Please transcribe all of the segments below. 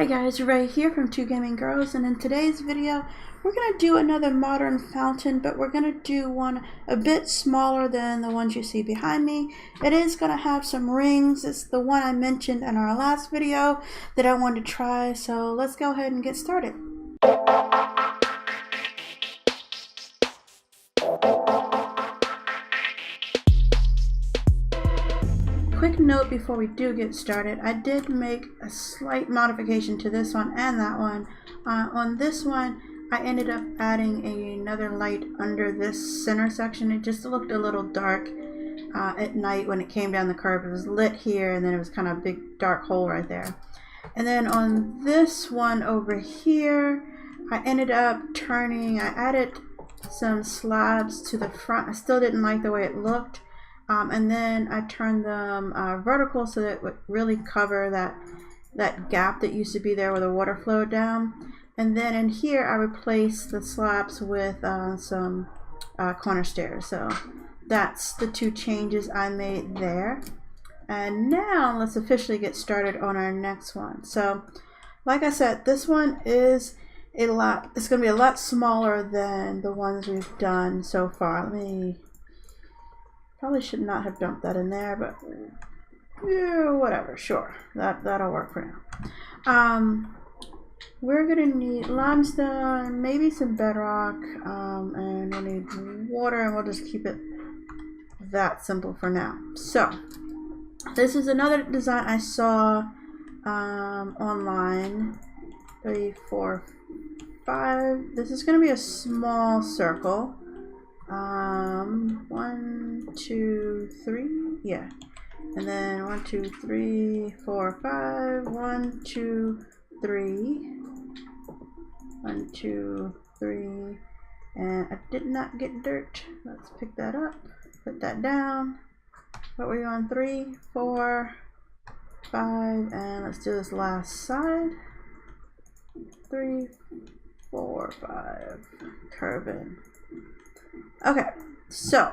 Hey guys, Ray here from Two Gaming Girls, and in today's video we're going to do another modern fountain, but we're going to do one a bit smaller than the ones you see behind me. It is going to have some rings. It's the one I mentioned in our last video that I wanted to try, so let's go ahead and get started. Quick note before we do get started, I did make a slight modification to this one and that one. On this one, I ended up adding another light under this center section. It just looked a little dark at night when it came down the curve. It was lit here and then it was kind of a big dark hole right there. And then on this one over here, I ended up I added some slabs to the front. I still didn't like the way it looked. And then I turned them vertical so that it would really cover that gap that used to be there where the water flowed down. And then in here I replaced the slabs with some corner stairs. So that's the two changes I made there. And now let's officially get started on our next one. So like I said, this one is it's going to be a lot smaller than the ones we've done so far. Probably should not have dumped that in there, but yeah, whatever, sure. That'll work for now. We're gonna need limestone, maybe some bedrock, and we'll need water, and we'll just keep it that simple for now. So, this is another design I saw online. 3, 4, 5. This is gonna be a small circle. 1, 2, 3, yeah, and then 1, 2, 3, 4, 5, 1, 2, 3, 1, 2, 3, and I did not get dirt. Let's pick that up, put that down. What were you on? 3, 4, 5, and let's do this last side. 3, 4, 5, curve in. Okay, so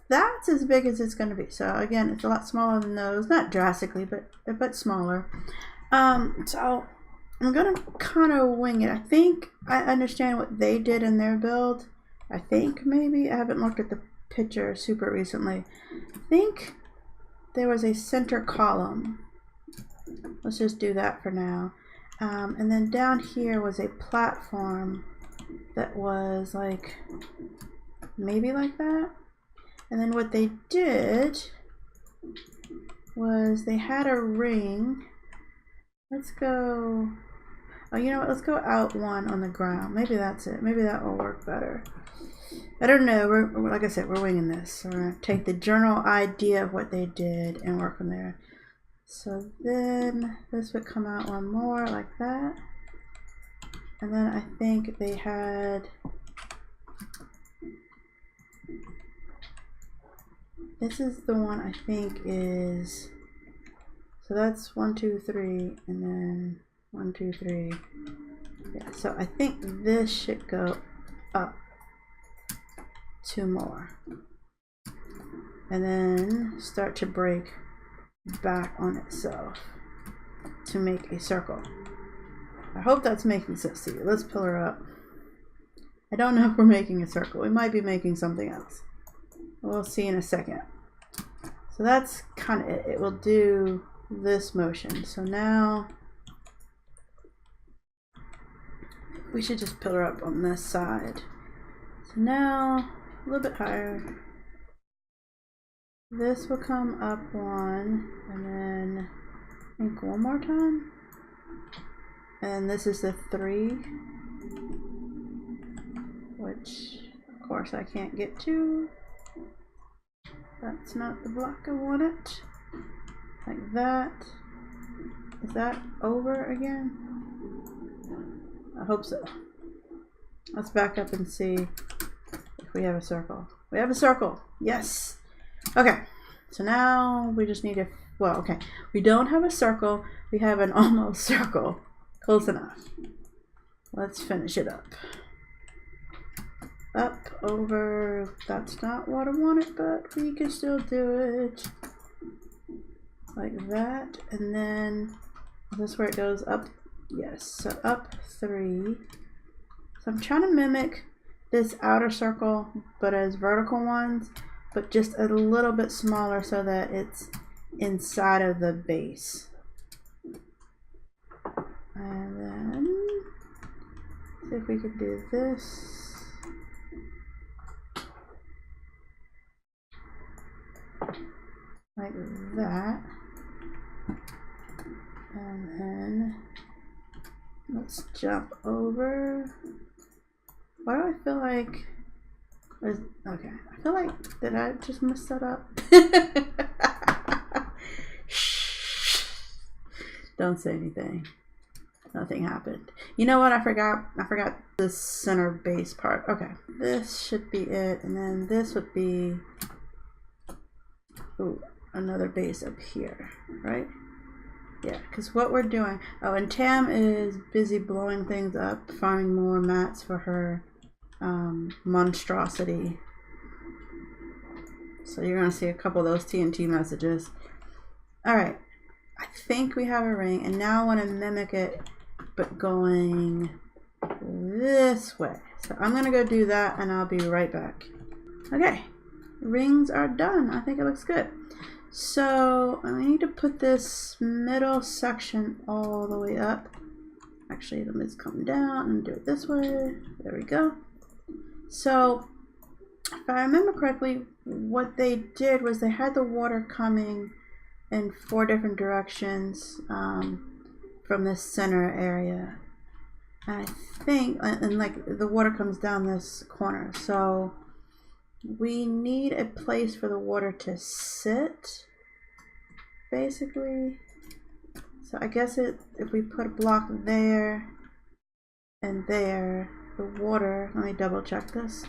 that's as big as it's going to be. So again, it's a lot smaller than those, not drastically, but smaller. So I'm going to kind of wing it. I think I understand what they did in their build. I think maybe I haven't looked at the picture super recently. I think there was a center column. Let's just do that for now. And then down here was a platform that was like maybe like that. And then what they did was they had a ring. Let's go, oh, you know what, let's go out one on the ground. Maybe that's it. Maybe that will work better. I don't know. We're like I said, we're winging this. So we're gonna take the general idea of what they did and work from there. So then this would come out one more like that. And then I think they had, this is the one I think is, so that's 1, 2, 3, and then 1, 2, 3. Yeah, so I think this should go up 2 more. And then start to break back on itself to make a circle. I hope that's making sense to you. Let's pull her up. I don't know if we're making a circle. We might be making something else. We'll see in a second. So that's kind of it. It will do this motion. So now we should just pull her up on this side. So now a little bit higher. This will come up 1, and then I think one more time. And this is the 3, which of course I can't get to. That's not the block I wanted. Like that. Is that over again? I hope so. Let's back up and see if we have a circle. We have a circle. Yes. Okay. So now we just need a, well, okay. We don't have a circle. We have an almost circle. Close enough. Let's finish it up. Up, over, that's not what I wanted, but we can still do it. Like that, and then this is where it goes up Yes, so up 3. So I'm trying to mimic this outer circle, but as vertical ones, but just a little bit smaller so that it's inside of the base. And then see if we can do this. Like that. And then let's jump over. Why do I feel like okay, I feel like, did I just mess that up? Shh. Don't say anything. Nothing happened. You know what? I forgot this center base part. Okay, this should be it, and then this would be another base up here, right? Yeah, because what we're doing. Oh, and Tam is busy blowing things up, farming more mats for her monstrosity. So you're gonna see a couple of those TNT messages. All right, I think we have a ring, and now I want to mimic it, but going this way. So I'm gonna go do that, and I'll be right back. Okay, rings are done. I think it looks good. So I need to put this middle section all the way up. Actually, let me just come down and do it this way. There we go. So if I remember correctly, what they did was they had the water coming in 4 different directions from this center area. And I think, and like the water comes down this corner. So we need a place for the water to sit, basically. So I guess if we put a block there and there, the water, let me double check this.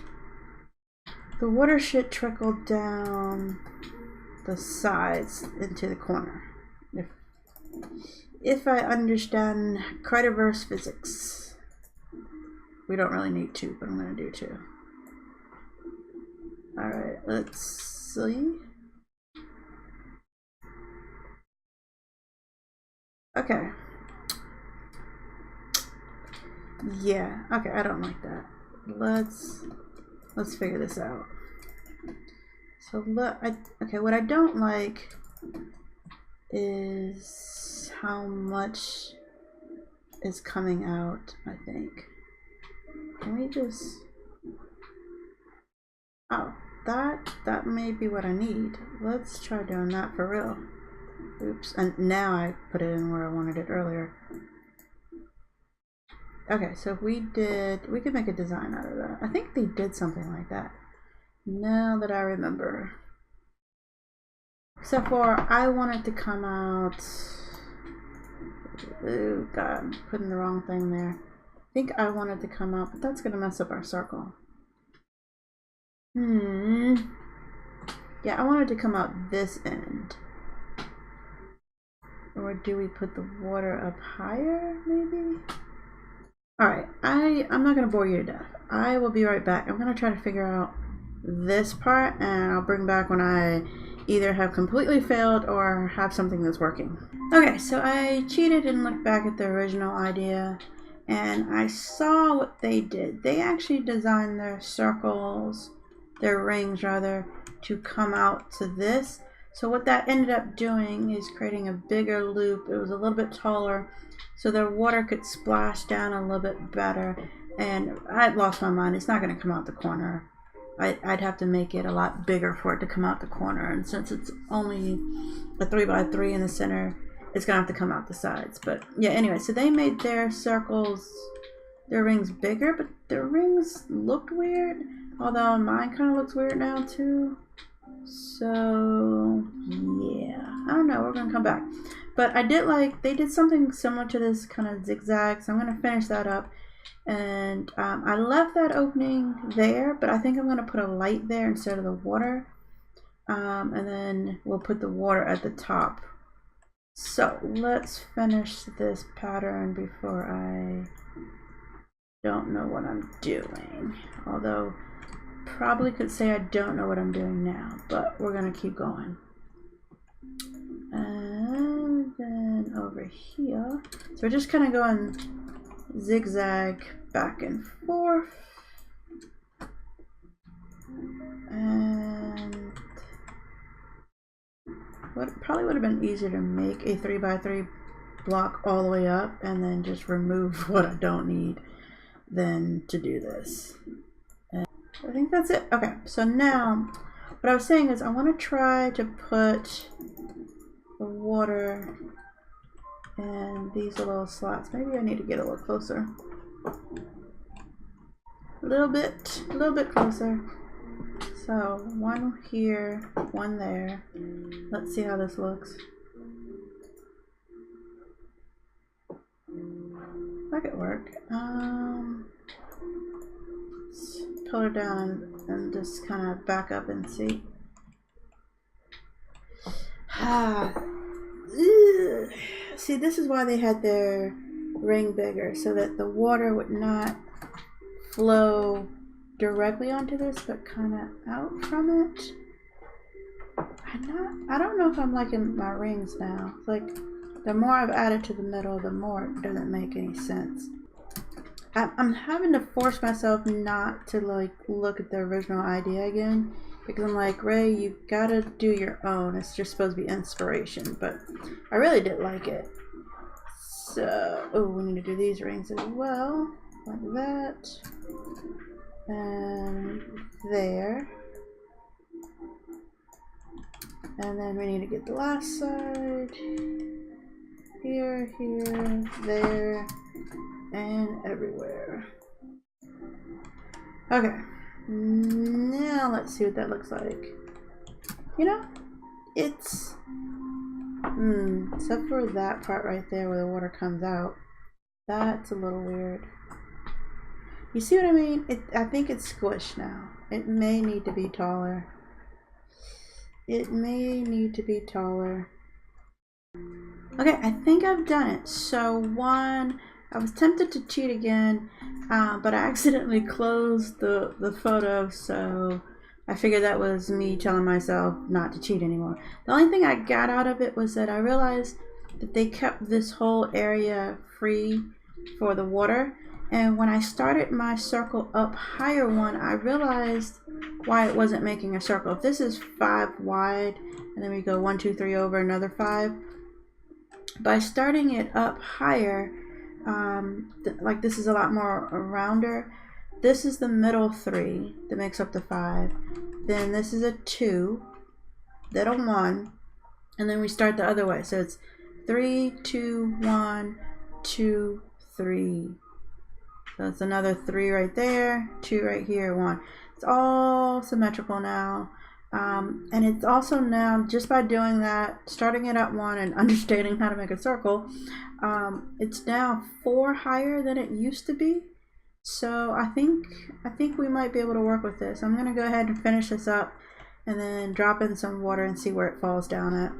The water should trickle down the sides into the corner. If I understand Creativerse physics. We don't really need 2, but I'm going to do 2. Alright, let's see. Okay. Yeah, okay, I don't like that. Let's figure this out. So look, okay, what I don't like is how much is coming out, I think. Can we just, oh, that may be what I need. Let's try doing that for real. Oops, and now I put it in where I wanted it earlier. Okay, so if we could make a design out of that. I think they did something like that, now that I remember. Except for, I want it to come out, oh god, I'm putting the wrong thing there. I think I want it to come out, but that's gonna mess up our circle. Yeah, I want it to come out this end. Or do we put the water up higher, maybe? Alright, I'm not going to bore you to death. I will be right back. I'm going to try to figure out this part, and I'll bring back when I either have completely failed or have something that's working. Okay, so I cheated and looked back at the original idea, and I saw what they did. They actually designed their circles, their rings rather, to come out to this. So what that ended up doing is creating a bigger loop. It was a little bit taller, so the water could splash down a little bit better. And I'd lost my mind. It's not going to come out the corner. I'd have to make it a lot bigger for it to come out the corner. And since it's only a 3x3 in the center, it's going to have to come out the sides. But yeah, anyway, so they made their circles, their rings bigger, but their rings looked weird. Although mine kind of looks weird now too. So yeah, I don't know, we're gonna come back. But I did like, they did something similar to this kind of zigzag, so I'm gonna finish that up. And I left that opening there, but I think I'm gonna put a light there instead of the water. And then we'll put the water at the top. So let's finish this pattern before I don't know what I'm doing. Although probably could say I don't know what I'm doing now, but we're gonna keep going. And then over here. So we're just kind of going zigzag back and forth. And what probably would have been easier to make a 3x3 block all the way up and then just remove what I don't need than to do this. And I think that's it. Okay, so now what I was saying is I want to try to put the water in these little slots. Maybe I need to get a little closer. A little bit closer. So one here, one there. Let's see how this looks. That could work. Let's pull her down and just kind of back up and see. See, this is why they had their ring bigger, so that the water would not flow directly onto this, but kind of out from it. I don't know if I'm liking my rings now. Like, the more I've added to the middle, the more it doesn't make any sense. I'm having to force myself not to like look at the original idea again, because I'm like, Ray, you gotta do your own. It's just supposed to be inspiration, but I really did like it. So, oh, we need to do these rings as well, like that, and there. And then we need to get the last side. Here, here, there, and everywhere. Okay, now let's see what that looks like. You know, it's, except for that part right there where the water comes out, that's a little weird. You see what I mean? I think it's squished now. It may need to be taller. It may need to be taller. Okay, I think I've done it. So one, I was tempted to cheat again, but I accidentally closed the photo, so I figured that was me telling myself not to cheat anymore. The only thing I got out of it was that I realized that they kept this whole area free for the water, and when I started my circle up higher one, I realized why it wasn't making a circle. If this is 5 wide, and then we go 1, 2, 3 over another 5, by starting it up higher, like this is a lot more rounder. This is the middle 3 that makes up the 5. Then this is a 2, then a 1, and then we start the other way. So it's 3, 2, 1, 2, 3. So it's another 3 right there, 2 right here, 1. It's all symmetrical now. And it's also now, just by doing that, starting it at 1 and understanding how to make a circle, it's now 4 higher than it used to be. So I think we might be able to work with this. I'm going to go ahead and finish this up and then drop in some water and see where it falls down at.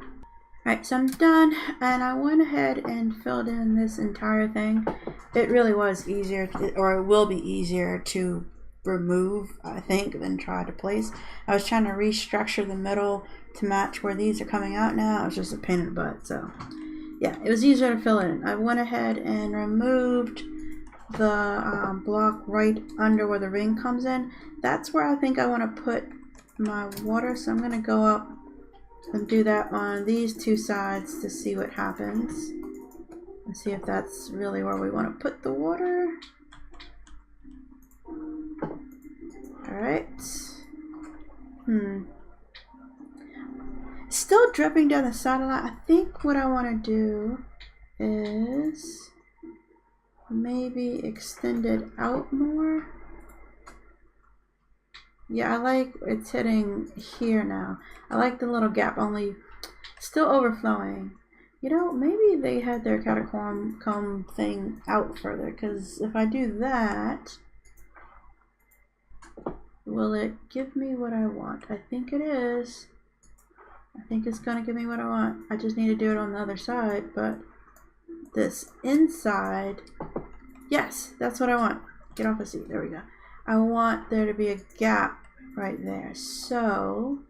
Alright, so I'm done, and I went ahead and filled in this entire thing. It really was easier, or it will be easier to remove, I think, than try to place. I was trying to restructure the middle to match where these are coming out now. It was just a pain in the butt, so yeah, it was easier to fill in. I went ahead and removed the block right under where the ring comes in. That's where I think I want to put my water, so I'm going to go up and do that on these 2 sides to see what happens and see if that's really where we want to put the water. Alright. Still dripping down the satellite. I think what I want to do is maybe extend it out more. Yeah, I like it's hitting here now. I like the little gap, only still overflowing. You know, maybe they had their catacomb thing out further, because if I do that, will it give me what I want? I think it is. I think it's gonna give me what I want. I just need to do it on the other side, but this inside, yes, that's what I want. Get off the seat, there we go. I want there to be a gap right there. So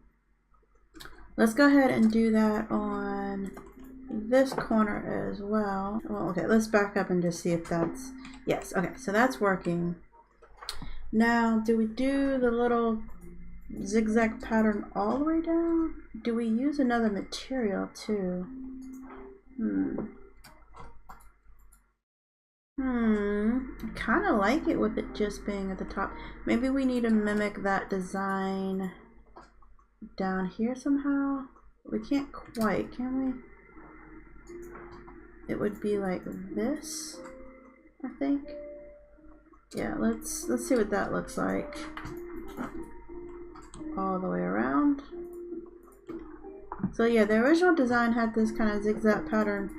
let's go ahead and do that on this corner as well. Well, okay, let's back up and just see if that's, yes, okay, so that's working. Now, do we do the little zigzag pattern all the way down? Do we use another material too? I kind of like it with it just being at the top. Maybe we need to mimic that design down here somehow. We can't quite, can we? It would be like this, I think. Yeah, let's see what that looks like. All the way around. So yeah, the original design had this kind of zigzag pattern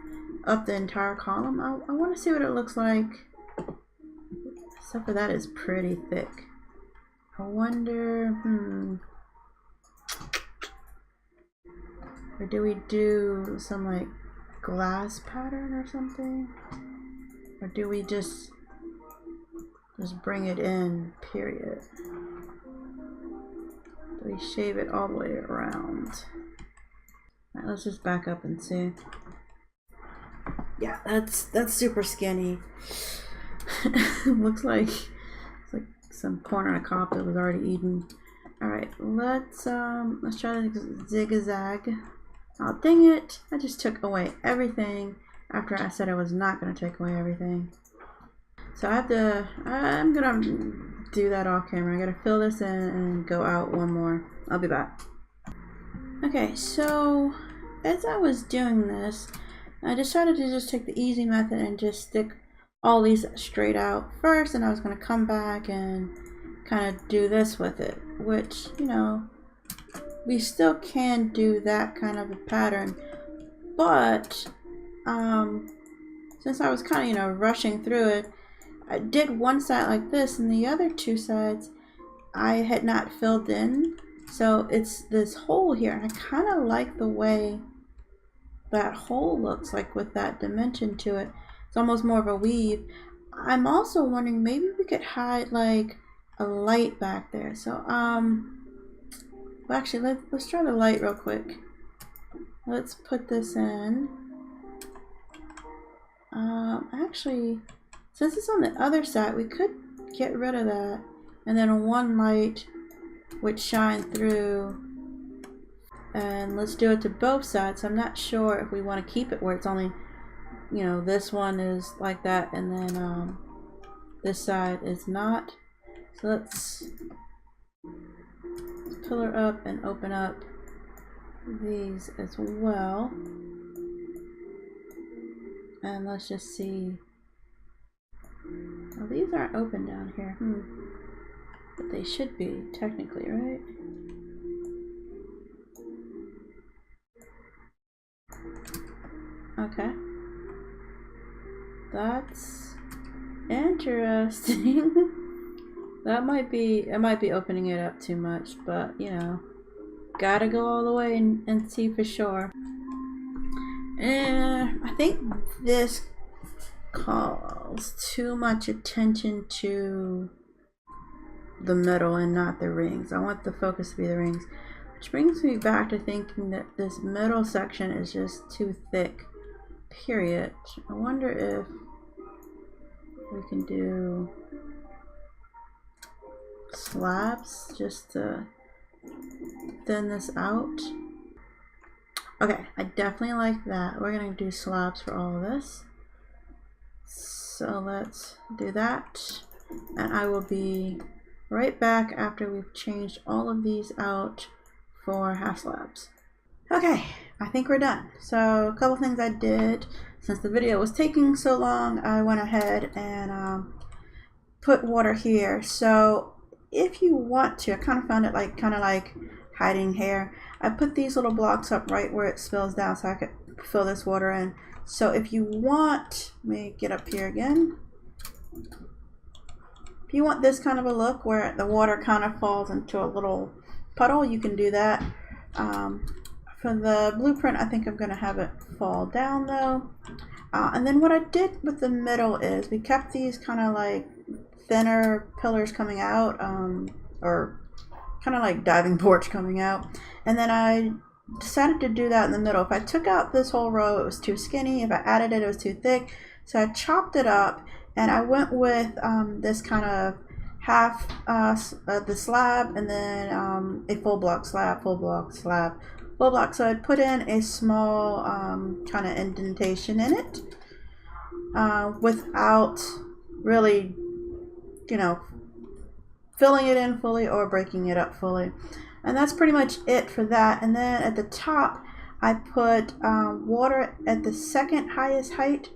up the entire column. I want to see what it looks like. Except for that is pretty thick. I wonder, or do we do some like glass pattern or something? Or do we just bring it in, period? Do we shave it all the way around? All right, let's just back up and see. Yeah, that's super skinny. Looks like it's like some corn on a cob that was already eaten. All right, let's try the zigzag. Oh, dang it! I just took away everything after I said I was not going to take away everything. So I'm gonna do that off camera. I gotta fill this in and go out one more. I'll be back. Okay, so as I was doing this, I decided to just take the easy method and just stick all these straight out first, and I was gonna come back and kind of do this with it, which, you know, we still can do that kind of a pattern, but since I was kind of, you know, rushing through it, I did one side like this, and the other two sides I had not filled in. So it's this hole here, and I kind of like the way that hole looks like with that dimension to it. It's almost more of a weave. I'm also wondering, maybe we could hide like a light back there. So well, actually let's try the light real quick. Let's put this in. Actually, since it's on the other side, we could get rid of that, and then one light would shine through. And let's do it to both sides. I'm not sure if we want to keep it where it's only, you know, this one is like that, and then this side is not. So let's pillar up and open up these as well. And let's just see. Well, these aren't open down here. But they should be, technically, right? Okay. That's interesting. That might be, it might be opening it up too much, but, you know, gotta go all the way and see for sure. And I think this calls too much attention to the middle and not the rings. I want the focus to be the rings, which brings me back to thinking that this middle section is just too thick, period. I wonder if we can do slabs just to thin this out. Okay, I definitely like that. We're gonna do slabs for all of this. So let's do that, and I will be right back after we've changed all of these out for half slabs. Okay, I think we're done. So a couple things I did since the video was taking so long. I went ahead and put water here. So if you want to, I kind of found it like kind of like hiding hair. I put these little blocks up right where it spills down so I could fill this water in. So if you want, let me get up here again. If you want this kind of a look where the water kind of falls into a little puddle, you can do that. For the blueprint, I think I'm going to have it fall down though. And then what I did with the middle is we kept these kind of like thinner pillars coming out, or kind of like diving boards coming out. And then I decided to do that in the middle. If I took out this whole row, it was too skinny. If I added it, it was too thick. So I chopped it up, and I went with this kind of half the slab, and then a full block slab, full block slab, full block. So I put in a small kind of indentation in it without really, you know, filling it in fully or breaking it up fully. And that's pretty much it for that. And then at the top, I put water at the second highest height,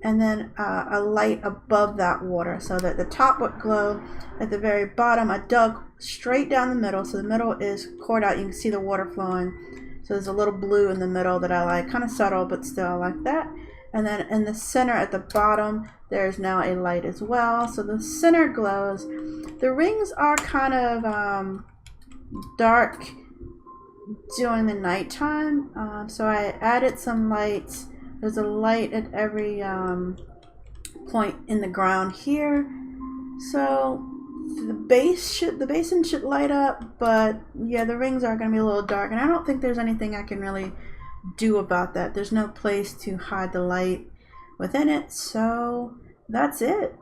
and then a light above that water so that the top would glow. At the very bottom, I dug straight down the middle, so the middle is cored out. You can see the water flowing. So there's a little blue in the middle that I like, kind of subtle, but still I like that. And then in the center at the bottom, there's now a light as well. So the center glows. The rings are kind of dark during the nighttime, so I added some lights. There's a light at every point in the ground here, so the basin should light up. But yeah, the rings are going to be a little dark, and I don't think there's anything I can really do about that. There's no place to hide the light within it, so that's it.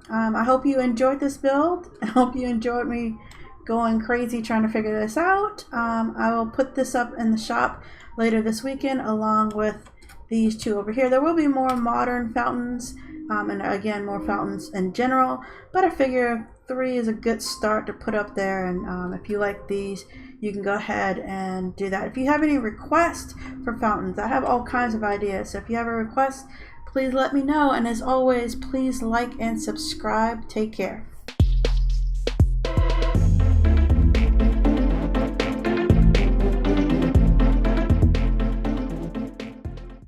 I hope you enjoyed this build. I hope you enjoyed me going crazy trying to figure this out. I will put this up in the shop later this weekend along with these two over here. There will be more modern fountains, and again more fountains in general, but I figure 3 is a good start to put up there. And if you like these, you can go ahead and do that. If you have any requests for fountains, I have all kinds of ideas, so if you have a request, please let me know. And as always, please like and subscribe. Take care.